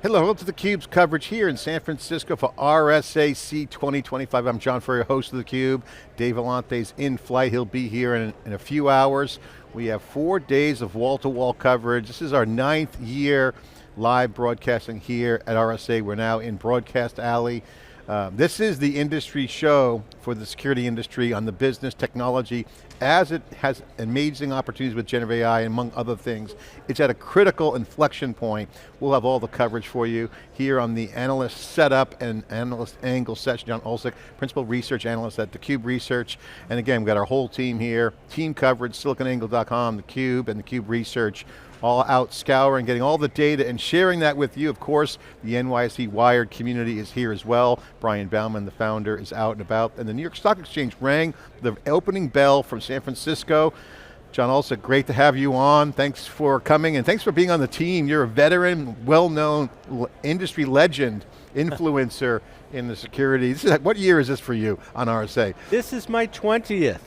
Hello, welcome to theCUBE's coverage here in San Francisco for RSAC 2025. I'm John Furrier, host of theCUBE. Dave Valante's in flight, he'll be here in a few hours. We have 4 days of wall-to-wall coverage. This is our 9th year live broadcasting here at RSA. We're now in Broadcast Alley. This is the industry show for the security industry on the business technology as it has amazing opportunities with generative AI, among other things. It's at a critical inflection point. We'll have all the coverage for you here on the analyst setup and analyst angle session. John Oltsik, principal research analyst at theCUBE Research. And again, we've got our whole team here, team coverage, SiliconANGLE.com, theCUBE, and theCUBE Research, all out scouring, getting all the data and sharing that with you. Of course, the NYSE Wired community is here as well. Brian Bauman, the founder, is out and about. And the New York Stock Exchange rang the opening bell from San Francisco. John Oltsik, great to have you on. Thanks for coming and thanks for being on the team. You're a veteran, well-known industry legend, influencer in the security. What year is this for you on RSA? This is my 20th.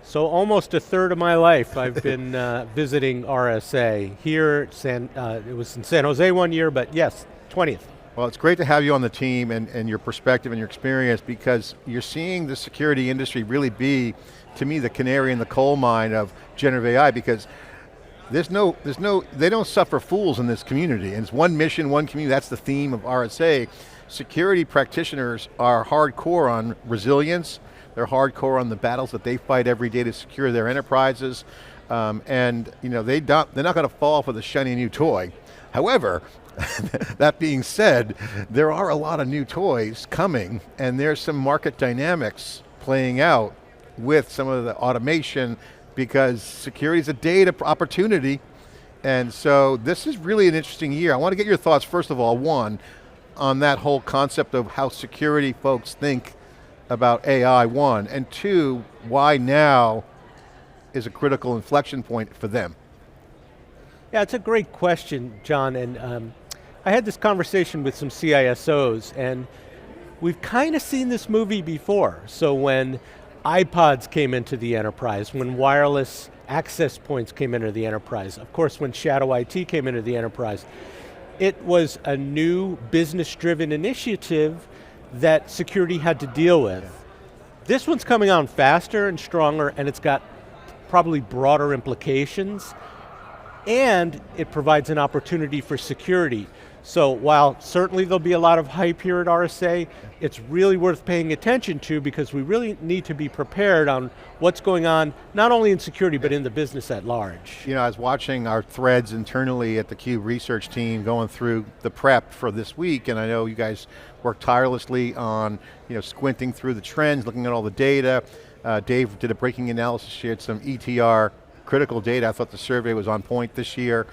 So almost a third of my life I've been visiting RSA. Here, it was in San Jose one year, but yes, 20th. Well, it's great to have you on the team and your perspective and your experience, because you're seeing the security industry really be, to me, the canary in the coal mine of generative AI, because they don't suffer fools in this community, and it's one mission, one community. That's the theme of RSA. Security practitioners are hardcore on resilience. They're hardcore on the battles that they fight every day to secure their enterprises. And they're not going to fall for the shiny new toy. However, that being said, there are a lot of new toys coming, and there's some market dynamics playing out with some of the automation, because security is a data opportunity. And so this is really an interesting year. I want to get your thoughts, first of all, one, on that whole concept of how security folks think about AI, one, and two, why now is a critical inflection point for them? Yeah, it's a great question, John, and I had this conversation with some CISOs, and we've kind of seen this movie before. So when iPods came into the enterprise, when wireless access points came into the enterprise, of course when shadow IT came into the enterprise, it was a new business-driven initiative that security had to deal with. This one's coming on faster and stronger, and it's got probably broader implications, and it provides an opportunity for security. So while certainly there'll be a lot of hype here at RSA, it's really worth paying attention to, because we really need to be prepared on what's going on, not only in security, but in the business at large. I was watching our threads internally at the CUBE research team going through the prep for this week, and I know you guys worked tirelessly on squinting through the trends, looking at all the data. Dave did a breaking analysis, shared some ETR critical data. I thought the survey was on point this year.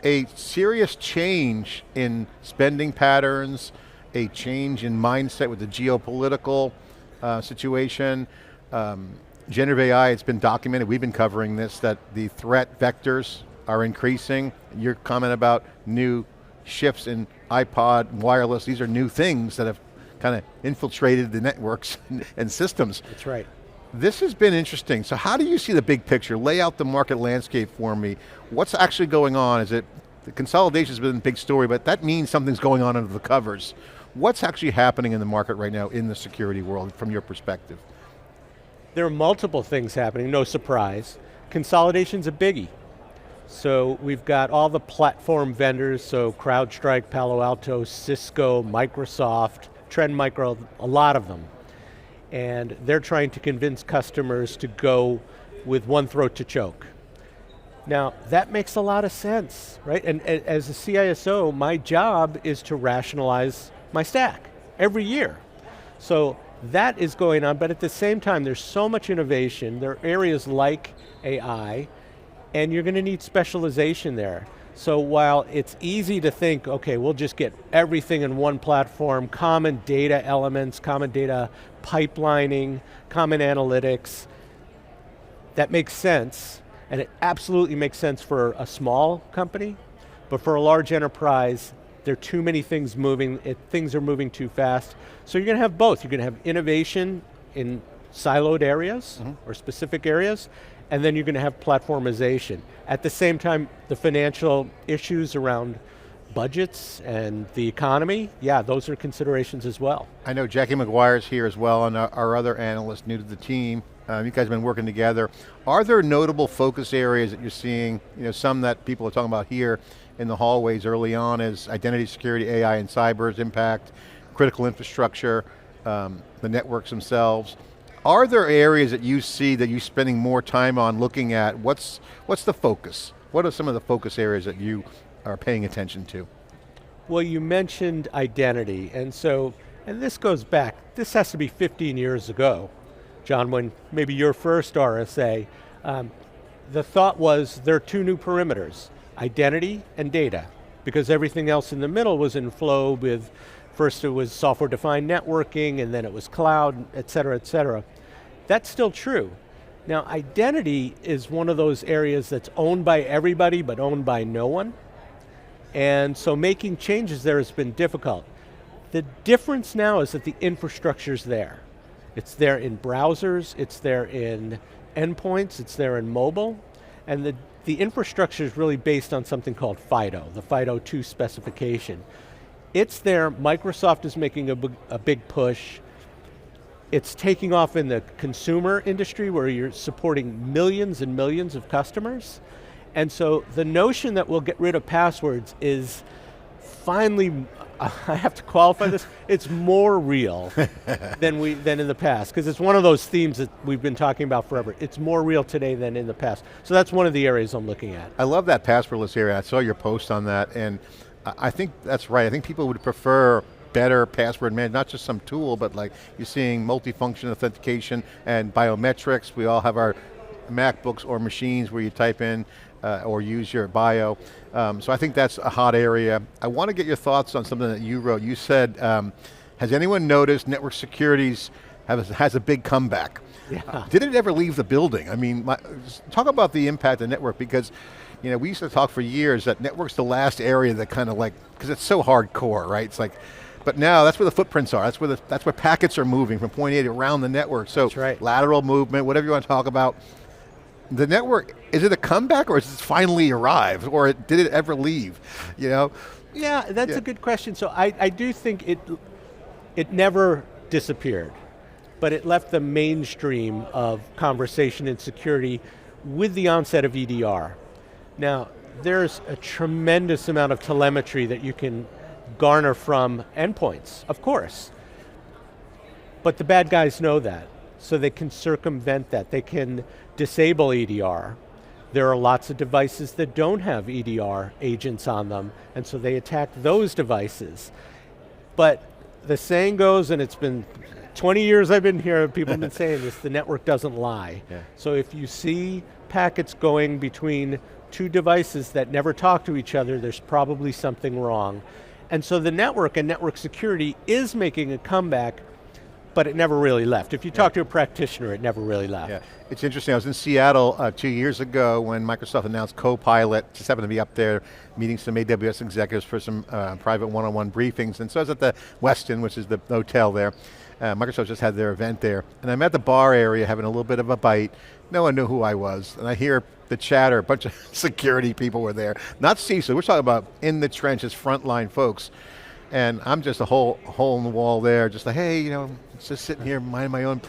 A serious change in spending patterns, a change in mindset with the geopolitical situation. Generative AI, it's been documented, we've been covering this, that the threat vectors are increasing. Your comment about new shifts in iPod, wireless, these are new things that have kind of infiltrated the networks and systems. That's right. This has been interesting. So how do you see the big picture? Lay out the market landscape for me. What's actually going on? Is it, the consolidation has been a big story, but that means something's going on under the covers. What's actually happening in the market right now in the security world from your perspective? There are multiple things happening, no surprise. Consolidation's a biggie. So we've got all the platform vendors, so CrowdStrike, Palo Alto, Cisco, Microsoft, Trend Micro, a lot of them. And they're trying to convince customers to go with one throat to choke. Now, that makes a lot of sense, right? And as a CISO, my job is to rationalize my stack every year. So that is going on, but at the same time, there's so much innovation. There are areas like AI, and you're going to need specialization there. So while it's easy to think, okay, we'll just get everything in one platform, common data elements, common data pipelining, common analytics, that makes sense, and it absolutely makes sense for a small company, but for a large enterprise, there are too many things moving, things are moving too fast. So you're going to have both. You're going to have innovation in siloed areas or specific areas, and then you're going to have platformization. At the same time, the financial issues around budgets and the economy, yeah, those are considerations as well. I know Jackie McGuire's here as well, and our other analyst new to the team. You guys have been working together. Are there notable focus areas that you're seeing, some that people are talking about here in the hallways early on as identity security, AI and cyber's impact, critical infrastructure, the networks themselves. Are there areas that you see that you're spending more time on looking at? What's the focus? What are some of the focus areas that you are paying attention to? Well, you mentioned identity, and this goes back, this has to be 15 years ago, John, when maybe your first RSA, the thought was there are two new perimeters, identity and data, because everything else in the middle was in flow with, first it was software-defined networking, and then it was cloud, et cetera, et cetera. That's still true. Now, identity is one of those areas that's owned by everybody, but owned by no one. And so making changes there has been difficult. The difference now is that the infrastructure's there. It's there in browsers, it's there in endpoints, it's there in mobile, and the infrastructure is really based on something called FIDO, the FIDO 2 specification. It's there, Microsoft is making a big push. It's taking off in the consumer industry where you're supporting millions and millions of customers. And so the notion that we'll get rid of passwords is finally, I have to qualify this, it's more real than in the past, because it's one of those themes that we've been talking about forever. It's more real today than in the past. So that's one of the areas I'm looking at. I love that passwordless area. I saw your post on that, and I think that's right. I think people would prefer better password management, not just some tool, but like you're seeing multifunction authentication and biometrics. We all have our MacBooks or machines where you type in or use your bio. So I think that's a hot area. I want to get your thoughts on something that you wrote. You said, has anyone noticed network securities has a big comeback? Yeah. Did it ever leave the building? I mean, talk about the impact of network, because we used to talk for years that network's the last area that kind of because it's so hardcore, right? It's like, but now that's where the footprints are. That's where packets are moving from point A to around the network. So that's right. Lateral movement, whatever you want to talk about. The network, is it a comeback or has it finally arrived? Or did it ever leave? Yeah, that's a good question. So I do think it never disappeared, but it left the mainstream of conversation and security with the onset of EDR. Now, there's a tremendous amount of telemetry that you can garner from endpoints, of course. But the bad guys know that, so they can circumvent that. They can disable EDR. There are lots of devices that don't have EDR agents on them, and so they attack those devices. But the saying goes, and it's been 20 years I've been here, people have been saying this, the network doesn't lie. Yeah. So if you see packets going between two devices that never talk to each other, there's probably something wrong. And so the network and network security is making a comeback, but it never really left. If you talk to a practitioner, it never really left. Yeah. It's interesting, I was in Seattle 2 years ago when Microsoft announced Copilot, just happened to be up there meeting some AWS executives for some private one-on-one briefings, and so I was at the Westin, which is the hotel there. Microsoft just had their event there, and I'm at the bar area having a little bit of a bite. No one knew who I was, and I hear the chatter, a bunch of security people were there. Not CISO, we're talking about in the trenches, frontline folks. And I'm just a hole in the wall there, just like, hey, just sitting here, minding my own.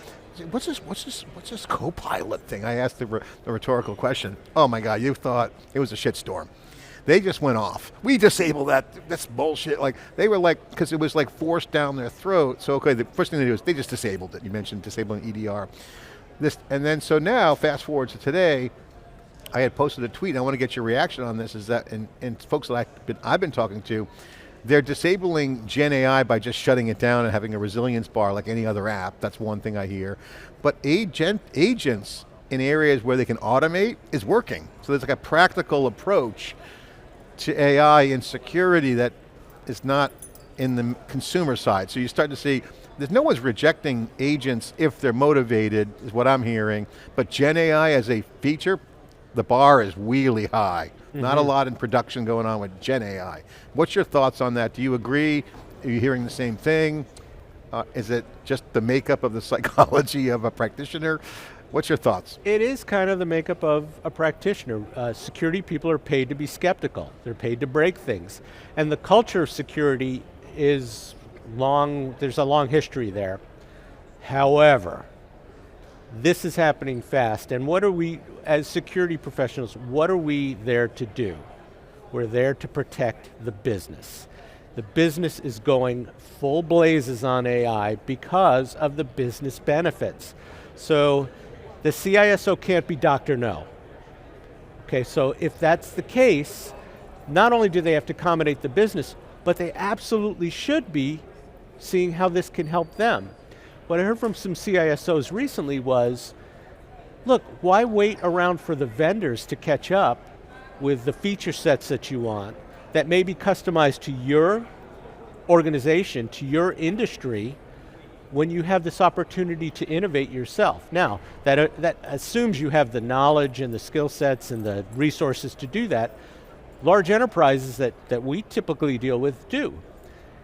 What's this Copilot thing? I asked the rhetorical question. Oh my God, you thought it was a shitstorm. They just went off. We disabled that, that's bullshit. They were because it was forced down their throat. So okay, the first thing they do is they just disabled it. You mentioned disabling EDR. So now, fast forward to today, I had posted a tweet, and I want to get your reaction on this, is that, and folks that I've been talking to, they're disabling Gen AI by just shutting it down and having a resilience bar like any other app. That's one thing I hear. But agents in areas where they can automate is working. So there's a practical approach to AI and security that is not in the consumer side. So you start to see, there's no one's rejecting agents if they're motivated, is what I'm hearing. But Gen AI as a feature, the bar is really high. Mm-hmm. Not a lot in production going on with Gen AI. What's your thoughts on that? Do you agree? Are you hearing the same thing? Is it just the makeup of the psychology of a practitioner? What's your thoughts? It is kind of the makeup of a practitioner. Security people are paid to be skeptical. They're paid to break things. And the culture of security is long, there's a long history there. However, this is happening fast, and what are we, as security professionals, what are we there to do? We're there to protect the business. The business is going full blazes on AI because of the business benefits. So the CISO can't be Dr. No. Okay, so if that's the case, not only do they have to accommodate the business, but they absolutely should be seeing how this can help them. What I heard from some CISOs recently was, look, why wait around for the vendors to catch up with the feature sets that you want that may be customized to your organization, to your industry, when you have this opportunity to innovate yourself. Now, that assumes you have the knowledge and the skill sets and the resources to do that. Large enterprises that we typically deal with do.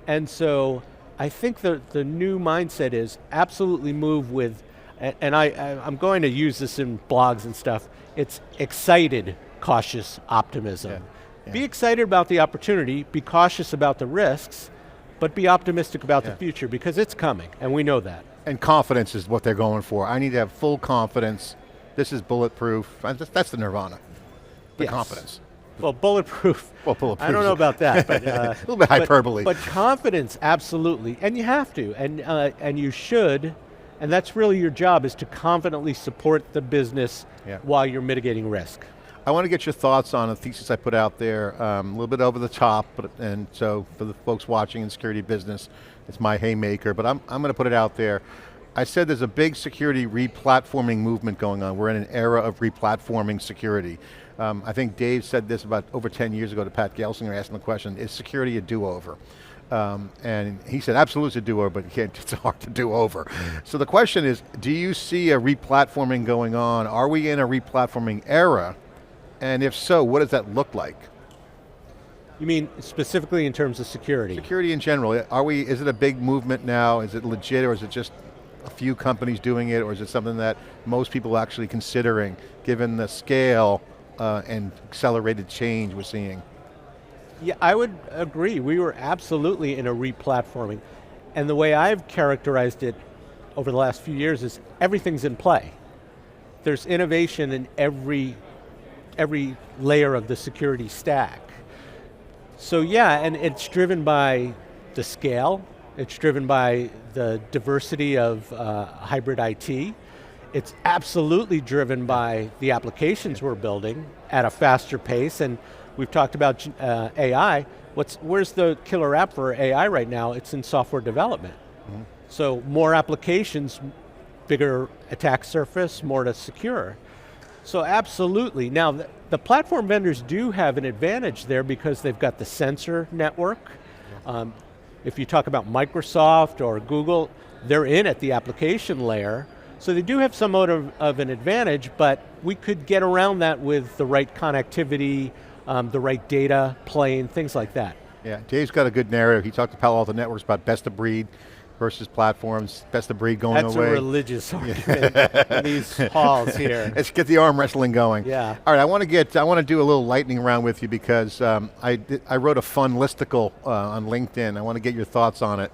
And so I think the new mindset is absolutely move with, and I'm going to use this in blogs and stuff, it's excited, cautious optimism. Yeah. Yeah. Be excited about the opportunity, be cautious about the risks, but be optimistic about the future because it's coming, and we know that. And confidence is what they're going for. I need to have full confidence. This is bulletproof. That's the nirvana, the confidence. Well, bulletproof. Well, bulletproof. I don't know about that, but a little bit hyperbole. But confidence, absolutely, and you have to, and you should, and that's really your job, is to confidently support the business while you're mitigating risk. I want to get your thoughts on a thesis I put out there, a little bit over the top, and so for the folks watching in security business, it's my haymaker, but I'm going to put it out there. I said there's a big security re-platforming movement going on. We're in an era of re-platforming security. I think Dave said this about over 10 years ago to Pat Gelsinger, asking the question, is security a do-over? And he said, absolutely it's a do-over, but it's hard to do over. So the question is, do you see a re-platforming going on? Are we in a re-platforming era? And if so, what does that look like? You mean specifically in terms of security? Security in general. Is it a big movement now? Is it legit, or is it just a few companies doing it, or is it something that most people are actually considering, given the scale and accelerated change we're seeing? Yeah, I would agree. We were absolutely in a re-platforming. And the way I've characterized it over the last few years is everything's in play. There's innovation in every layer of the security stack. So yeah, and it's driven by the scale, it's driven by the diversity of hybrid IT, it's absolutely driven by the applications we're building at a faster pace, and we've talked about AI. Where's the killer app for AI right now? It's in software development. Mm-hmm. So more applications, bigger attack surface, more to secure. So absolutely. Now, the platform vendors do have an advantage there because they've got the sensor network. If you talk about Microsoft or Google, they're in at the application layer. So they do have somewhat of an advantage, but we could get around that with the right connectivity, the right data plane, things like that. Yeah, Dave's got a good narrative. He talked to Palo Alto Networks about best of breed versus platforms, best of breed going away. That's a religious argument in these halls here. Let's get the arm wrestling going. Yeah. All right, I want to do a little lightning round with you because I wrote a fun listicle on LinkedIn. I want to get your thoughts on it.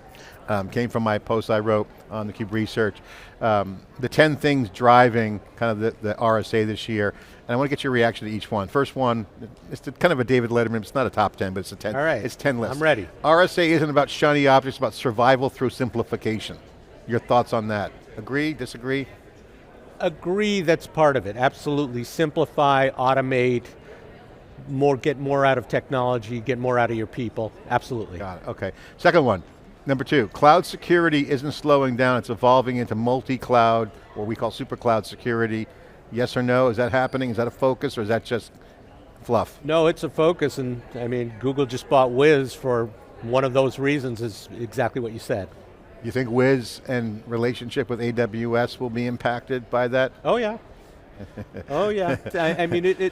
Came from my post I wrote on theCUBE Research. The 10 things driving kind of the RSA this year. And I want to get your reaction to each one. First one, it's kind of a David Letterman, it's not a top 10, but it's a 10. All right. It's 10 list. I'm ready. RSA isn't about shiny objects, it's about survival through simplification. Your thoughts on that? Agree, disagree? Agree, that's part of it. Absolutely, simplify, automate, get more out of technology, get more out of your people, absolutely. Got it, okay. Second one, number 2, cloud security isn't slowing down, it's evolving into multi-cloud, what we call super cloud security. Yes or no, is that happening? Is that a focus or is that just fluff? No, it's a focus, and I mean, Google just bought Wiz for one of those reasons, is exactly what you said. You think Wiz and relationship with AWS will be impacted by that? Oh yeah. Oh yeah. I mean,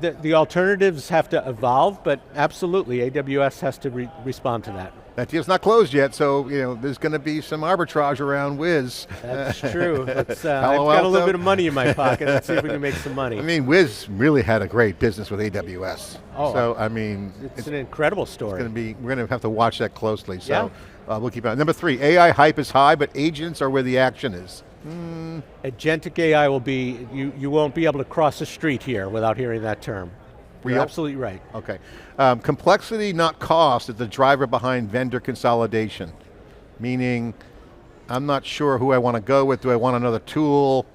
the alternatives have to evolve, but absolutely, AWS has to respond to that. That deal's not closed yet, so there's going to be some arbitrage around Wiz. That's true. I've Palo got a Alto. little bit of money in my pocket. Let's see if we can make some money. I mean, Wiz really had a great business with AWS. Oh, so I mean, it's an incredible story. we're going to have to watch that closely. So we'll keep on. Number 3, AI hype is high, but agents are where the action is. Agentic AI will be, you won't be able to cross the street here without hearing that term. You're Real? absolutely right. Okay. Complexity, not cost, is the driver behind vendor consolidation. Meaning, I'm not sure who I want to go with. Do I want another tool?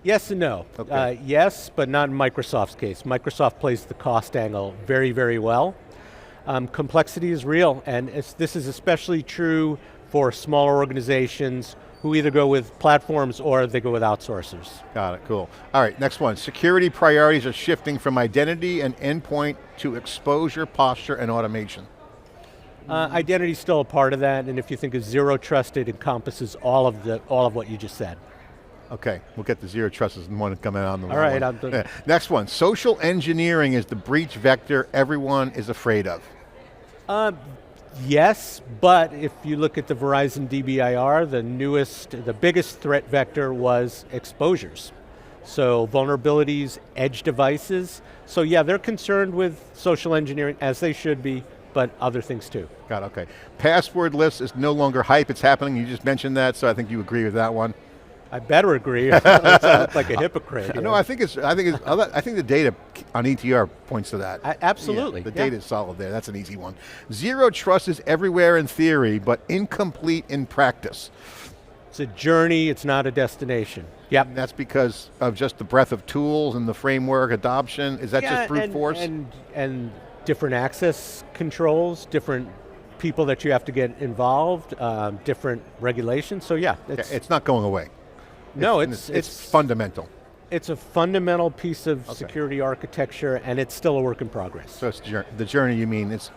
Yes and no. Okay. Yes, but not in Microsoft's case. Microsoft plays the cost angle very, very well. Complexity is real, and this is especially true for smaller organizations who either go with platforms or they go with outsourcers. Got it, cool. All right, next one. Security priorities are shifting from identity and endpoint to exposure, posture, and automation. Identity's still a part of that, and if you think of zero trust, it encompasses all of what you just said. Okay, we'll get the zero trust as one coming on the All right, one. Next one. Social engineering is the breach vector everyone is afraid of. Yes, but if you look at the Verizon DBIR, the biggest threat vector was exposures. So vulnerabilities, edge devices. So yeah, they're concerned with social engineering, as they should be, but other things too. Got it, okay. Passwordless is no longer hype, it's happening, you just mentioned that, so I think you agree with that one. I better agree. I look like a hypocrite. No, I think the data on ETR points to that. Absolutely. The data is solid there, that's an easy one. Zero trust is everywhere in theory, but incomplete in practice. It's a journey, it's not a destination. Yep. And that's because of just the breadth of tools and the framework adoption. Is that just brute force? And different access controls, different people that you have to get involved, different regulations, so yeah. It's not going away. No, it's fundamental. It's a fundamental piece of security architecture, and it's still a work in progress. So it's the journey, you mean, it's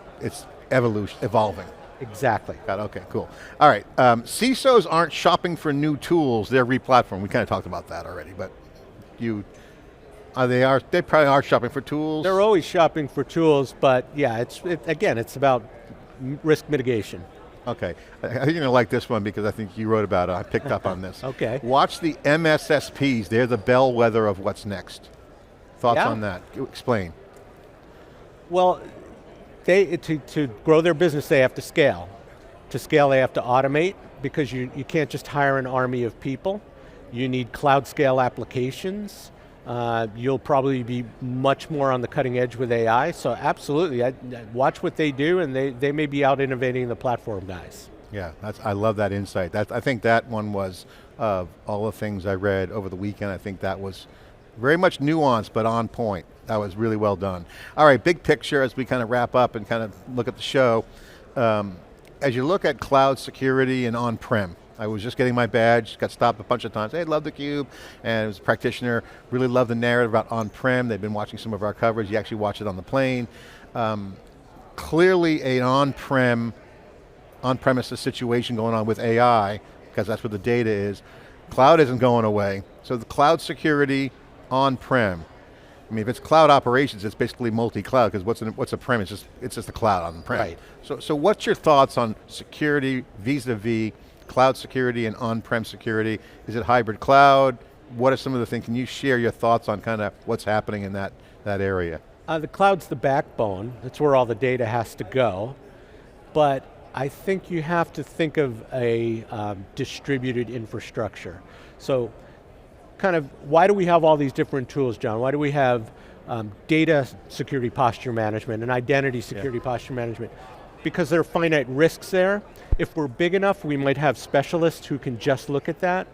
evolving. Exactly. Got it, okay, cool. All right, CISOs aren't shopping for new tools, they're replatforming. We kind of talked about that already, but they probably are shopping for tools. They're always shopping for tools, but yeah, again, it's about risk mitigation. Okay, I think you're going to like this one because I think you wrote about it, I picked up on this. Okay. Watch the MSSPs, they're the bellwether of what's next. Thoughts on that? Explain. Well, to grow their business, they have to scale. To scale, they have to automate, because you can't just hire an army of people. You need cloud scale applications. You'll probably be much more on the cutting edge with AI, so absolutely, watch what they do, and they may be out innovating the platform guys. Yeah, I love that insight. I think that one was, of all the things I read over the weekend, I think that was very much nuanced, but on point. That was really well done. All right, big picture as we kind of wrap up and kind of look at the show. As you look at cloud security and on-prem, I was just getting my badge, got stopped a bunch of times. Hey, love theCUBE, and as a practitioner, really love the narrative about on-prem. They've been watching some of our coverage. You actually watch it on the plane. Clearly an on-premises situation going on with AI, because that's what the data is. Cloud isn't going away. So the cloud security, on-prem. I mean, if it's cloud operations, it's basically multi-cloud, because what's a prem? It's just a cloud on-prem. Right. So what's your thoughts on security vis-a-vis cloud security and on-prem security? Is it hybrid cloud? What are some of the things? Can you share your thoughts on kind of what's happening in that area? The cloud's the backbone. That's where all the data has to go. But I think you have to think of a distributed infrastructure. So kind of, why do we have all these different tools, John? Why do we have data security posture management and identity security posture management? Because there are finite risks there. If we're big enough, we might have specialists who can just look at that.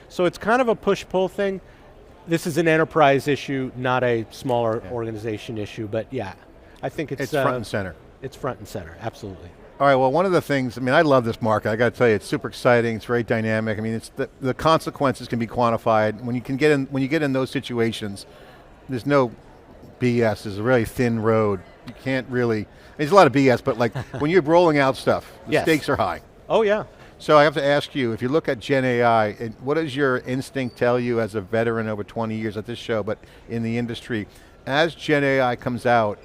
So it's kind of a push-pull thing. This is an enterprise issue, not a smaller organization issue, but yeah, I think it's front and center. It's front and center, absolutely. All right, well, one of the things, I mean, I love this market. I got to tell you, it's super exciting, it's very dynamic. I mean, it's the consequences can be quantified. When you get in those situations, there's no BS, there's a really thin road. You can't really, there's a lot of BS, but like when you're rolling out stuff, the stakes are high. Oh yeah. So I have to ask you, if you look at Gen AI, what does your instinct tell you as a veteran over 20 years at this show, but in the industry, as Gen AI comes out,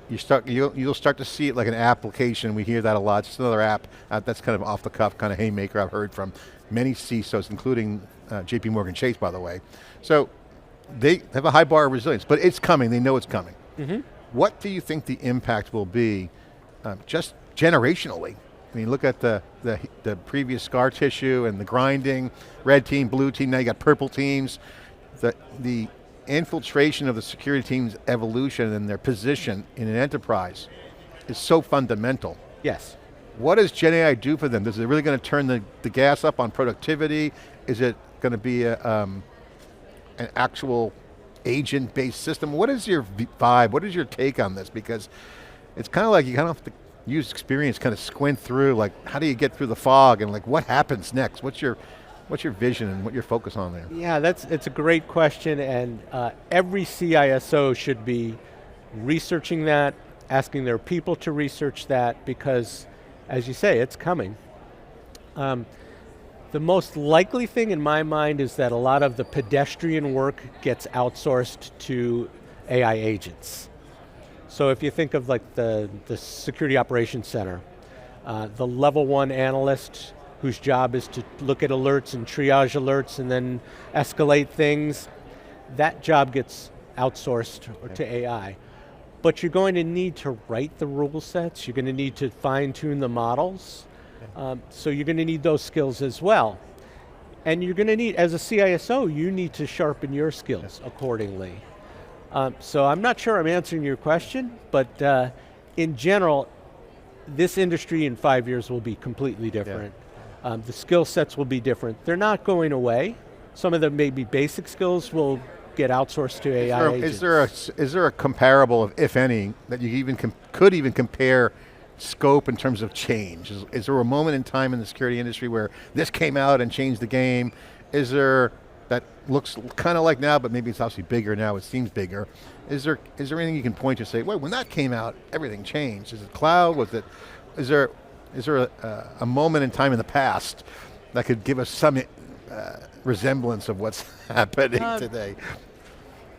you'll start to see it like an application. We hear that a lot. It's just another app. That's kind of off the cuff, kind of haymaker I've heard from many CISOs, including JP Morgan Chase, by the way. So they have a high bar of resilience, but it's coming. They know it's coming. What do you think the impact will be, just generationally? I mean, look at the previous scar tissue and the grinding, red team, blue team, now you got purple teams. The infiltration of the security team's evolution and their position in an enterprise is so fundamental. Yes. What does Gen AI do for them? Is it really going to turn the gas up on productivity? Is it going to be an actual agent-based system? What is your vibe? What is your take on this? Because it's kind of like you kind of have to use experience, kind of squint through, like how do you get through the fog and like what happens next? What's your vision and what your focus on there? Yeah, it's a great question, and every CISO should be researching that, asking their people to research that, because as you say, it's coming. The most likely thing in my mind is that a lot of the pedestrian work gets outsourced to AI agents. So if you think of like the Security Operations Center, the level 1 analyst whose job is to look at alerts and triage alerts and then escalate things, that job gets outsourced to AI. But you're going to need to write the rule sets, you're going to need to fine tune the models, so you're going to need those skills as well. And you're going to need, as a CISO, you need to sharpen your skills accordingly. So I'm not sure I'm answering your question, but in general, this industry in 5 years will be completely different. The skill sets will be different. They're not going away. Some of the maybe basic skills will get outsourced to AI agents. Is there a comparable, if any, that you could even compare scope in terms of change? Is there a moment in time in the security industry where this came out and changed the game? Is there, that looks kind of like now, but maybe it's obviously bigger now, it seems bigger. Is there anything you can point to say, wait, when that came out, everything changed? Is it cloud? Is there a moment in time in the past that could give us some resemblance of what's happening today?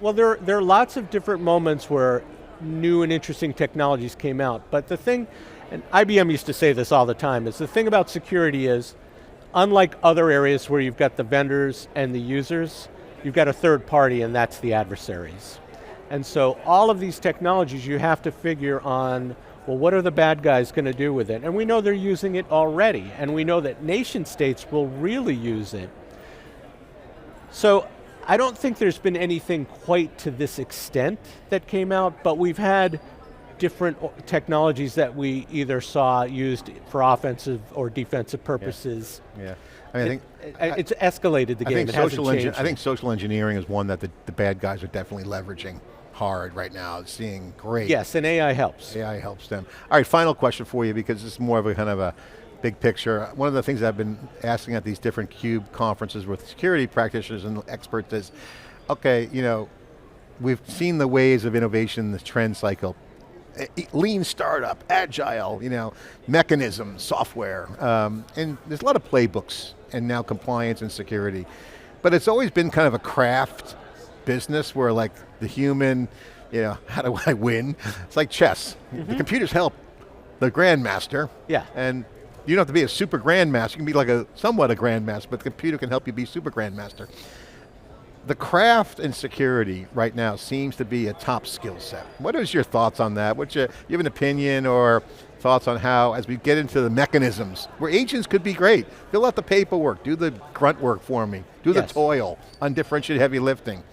Well, there are lots of different moments where new and interesting technologies came out, but the thing, and IBM used to say this all the time, is the thing about security is, unlike other areas where you've got the vendors and the users, you've got a third party, and that's the adversaries. And so all of these technologies you have to figure on, well, what are the bad guys going to do with it? And we know they're using it already, and we know that nation states will really use it. So I don't think there's been anything quite to this extent that came out, but we've had different technologies that we either saw used for offensive or defensive purposes. Yeah. I mean, it's escalated the game. I think social engineering is one that the bad guys are definitely leveraging hard right now, seeing great. Yes, and AI helps. AI helps them. All right, final question for you, because this is more of a kind of a big picture. One of the things I've been asking at these different CUBE conferences with security practitioners and experts is, okay, we've seen the ways of innovation in this trend cycle. Lean startup, agile, mechanism, software, and there's a lot of playbooks and now compliance and security. But it's always been kind of a craft business where like the human, how do I win? It's like chess. The computers help the grandmaster. Yeah. And you don't have to be a super grandmaster. You can be like somewhat a grandmaster, but the computer can help you be super grandmaster. The craft and security right now seems to be a top skill set. What is your thoughts on that? You have an opinion or thoughts on how, as we get into the mechanisms, where agents could be great, fill out the paperwork, do the grunt work for me, do the toil, undifferentiated heavy lifting.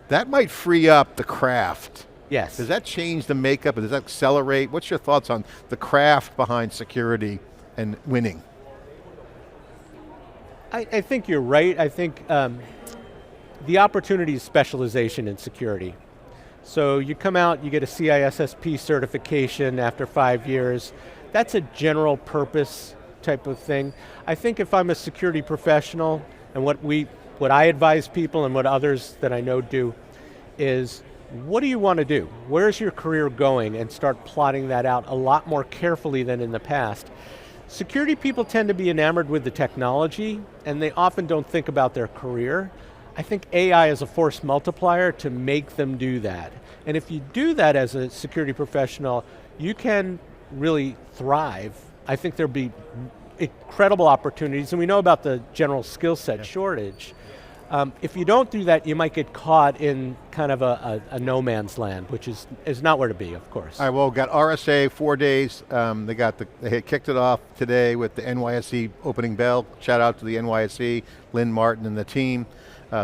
That might free up the craft. Yes. Does that change the makeup, or does that accelerate? What's your thoughts on the craft behind security and winning? I think you're right. I think the opportunity is specialization in security. So you come out, you get a CISSP certification after 5 years. That's a general purpose type of thing. I think if I'm a security professional, and what I advise people and what others that I know do, is what do you want to do? Where's your career going? And start plotting that out a lot more carefully than in the past. Security people tend to be enamored with the technology, and they often don't think about their career. I think AI is a force multiplier to make them do that. And if you do that as a security professional, you can really thrive. I think there'll be incredible opportunities, and we know about the general skill set shortage. If you don't do that, you might get caught in kind of a no man's land, which is not where to be, of course. All right, well, got RSA 4 days. They had kicked it off today with the NYSE opening bell. Shout out to the NYSE, Lynn Martin and the team.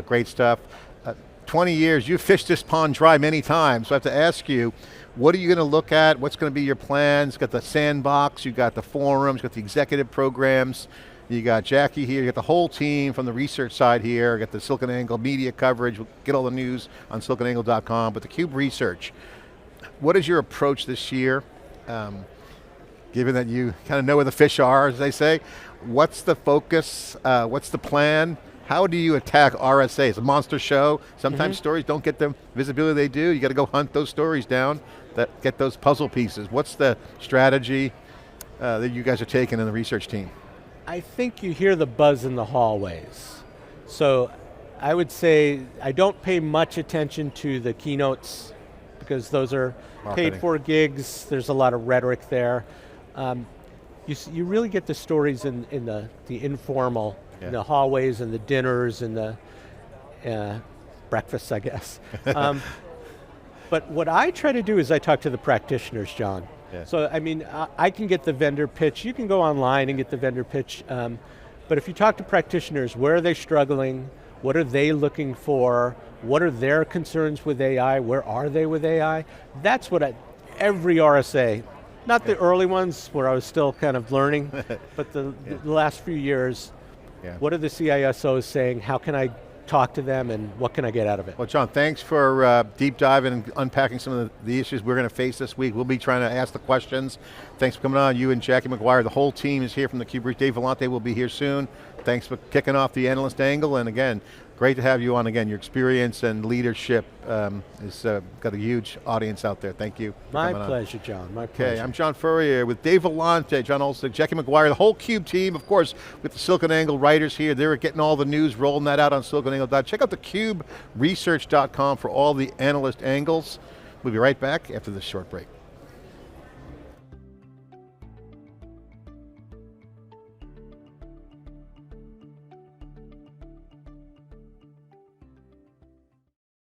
Great stuff. 20 years, you've fished this pond dry many times, so I have to ask you, what are you going to look at? What's going to be your plans? You got the sandbox, you got the forums, you got the executive programs, you got Jackie here, you got the whole team from the research side here, you got the SiliconANGLE media coverage, we'll get all the news on siliconangle.com, but theCUBE research. What is your approach this year? Given that you kind of know where the fish are, as they say, what's the focus, what's the plan? How do you attack RSA? It's a monster show. Sometimes stories don't get the visibility they do. You got to go hunt those stories down, that get those puzzle pieces. What's the strategy that you guys are taking in the research team? I think you hear the buzz in the hallways. So I would say I don't pay much attention to the keynotes because those are paid for gigs. There's a lot of rhetoric there. You really get the stories in the informal, in the hallways and the dinners and the breakfasts, I guess. But what I try to do is I talk to the practitioners, John. Yeah. So I mean, I can get the vendor pitch. You can go online and get the vendor pitch. But if you talk to practitioners, where are they struggling? What are they looking for? What are their concerns with AI? Where are they with AI? That's what every RSA, not the early ones where I was still kind of learning, but the last few years, what are the CISOs saying? How can I talk to them and what can I get out of it? Well, John, thanks for deep diving and unpacking some of the issues we're going to face this week. We'll be trying to ask the questions. Thanks for coming on, you and Jackie McGuire. The whole team is here from theCUBE. Dave Vellante will be here soon. Thanks for kicking off the Analyst Angle, and again, great to have you on again. Your experience and leadership has got a huge audience out there. Thank you. My pleasure, John, my pleasure. Okay, I'm John Furrier with Dave Vellante, John Oltsik, Jackie McGuire, the whole CUBE team, of course, with the SiliconANGLE writers here. They're getting all the news, rolling that out on SiliconANGLE. Check out theCUBE research.com for all the analyst angles. We'll be right back after this short break.